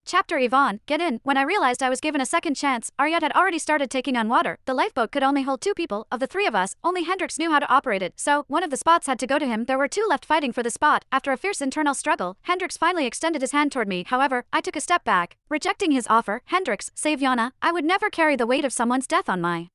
Chapter Yvonne, get in. When I realized I was given a second chance, our yacht had already started taking on water. The lifeboat could only hold 2 people. Of the 3 of us, only Hendrix knew how to operate it, so one of the spots had to go to him. There were 2 left fighting for the spot. After a fierce internal struggle, Hendrix finally extended his hand toward me. However, I took a step back, rejecting his offer. Hendrix, save Yana. I would never carry the weight of someone's death on my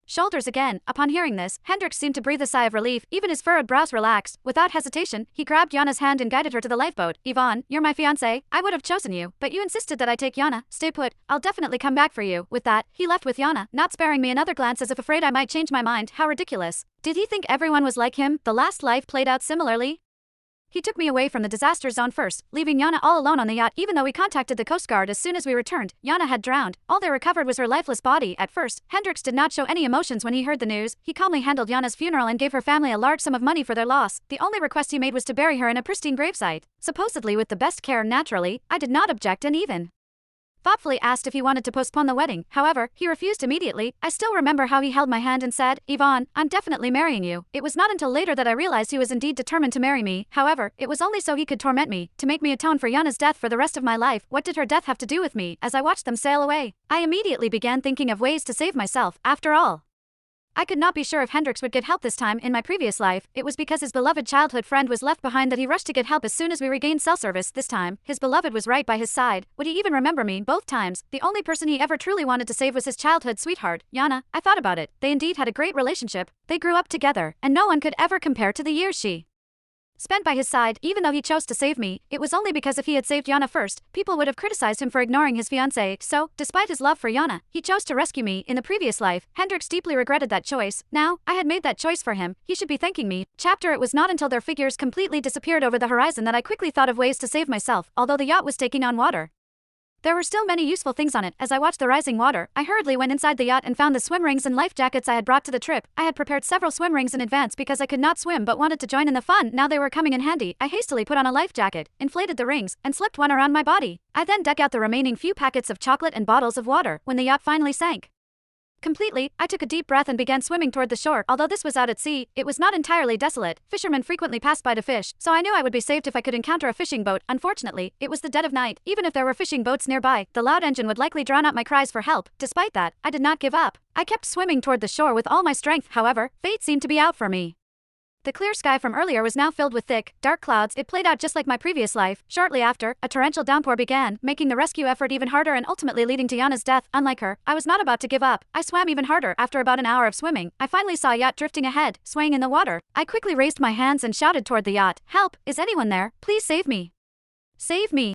shoulders again. Upon hearing this, Hendrix seemed to breathe a sigh of relief. Even his furrowed brows relaxed. Without hesitation, he grabbed Yana's hand and guided her to the lifeboat. Yvonne, you're my fiancée. I would have chosen you, but you insisted that I take Yana. Stay put. I'll definitely come back for you. With that, he left with Yana, not sparing me another glance as if afraid I might change my mind. How ridiculous. Did he think everyone was like him? The last life played out similarly? He took me away from the disaster zone first, leaving Yana all alone on the yacht. Even though we contacted the Coast Guard as soon as we returned, Yana had drowned. All they recovered was her lifeless body. At first, Hendrix did not show any emotions when he heard the news. He calmly handled Yana's funeral and gave her family a large sum of money for their loss. The only request he made was to bury her in a pristine gravesite, supposedly with the best care. Naturally, I did not object and even thoughtfully asked if he wanted to postpone the wedding. However, he refused immediately. I still remember how he held my hand and said, Yvonne, I'm definitely marrying you. It was not until later that I realized he was indeed determined to marry me. However, it was only so he could torment me, to make me atone for Yana's death for the rest of my life. What did her death have to do with me? As I watched them sail away, I immediately began thinking of ways to save myself. After all, I could not be sure if Hendrix would get help this time. In my previous life, it was because his beloved childhood friend was left behind that he rushed to get help as soon as we regained cell service. This time, his beloved was right by his side. Would he even remember me? Both times, the only person he ever truly wanted to save was his childhood sweetheart, Yana. I thought about it. They indeed had a great relationship. They grew up together, and no one could ever compare to the years she spent by his side. Even though he chose to save me, it was only because if he had saved Yana first, people would have criticized him for ignoring his fiancée. So, despite his love for Yana, he chose to rescue me. In the previous life, Hendrix deeply regretted that choice. Now, I had made that choice for him. He should be thanking me. Chapter It was not until their figures completely disappeared over the horizon that I quickly thought of ways to save myself. Although the yacht was taking on water, there were still many useful things on it. As I watched the rising water, I hurriedly went inside the yacht and found the swim rings and life jackets I had brought to the trip. I had prepared several swim rings in advance because I could not swim but wanted to join in the fun. Now they were coming in handy. I hastily put on a life jacket, inflated the rings, and slipped one around my body. I then dug out the remaining few packets of chocolate and bottles of water. When the yacht finally sank completely, I took a deep breath and began swimming toward the shore. Although this was out at sea, it was not entirely desolate. Fishermen frequently passed by to fish, so I knew I would be saved if I could encounter a fishing boat. Unfortunately, it was the dead of night. Even if there were fishing boats nearby, the loud engine would likely drown out my cries for help. Despite that, I did not give up. I kept swimming toward the shore with all my strength. However, fate seemed to be out for me. The clear sky from earlier was now filled with thick, dark clouds. It played out just like my previous life. Shortly after, a torrential downpour began, making the rescue effort even harder and ultimately leading to Yana's death. Unlike her, I was not about to give up. I swam even harder. After about an hour of swimming, I finally saw a yacht drifting ahead, swaying in the water. I quickly raised my hands and shouted toward the yacht, Help! Is anyone there? Please save me! Save me!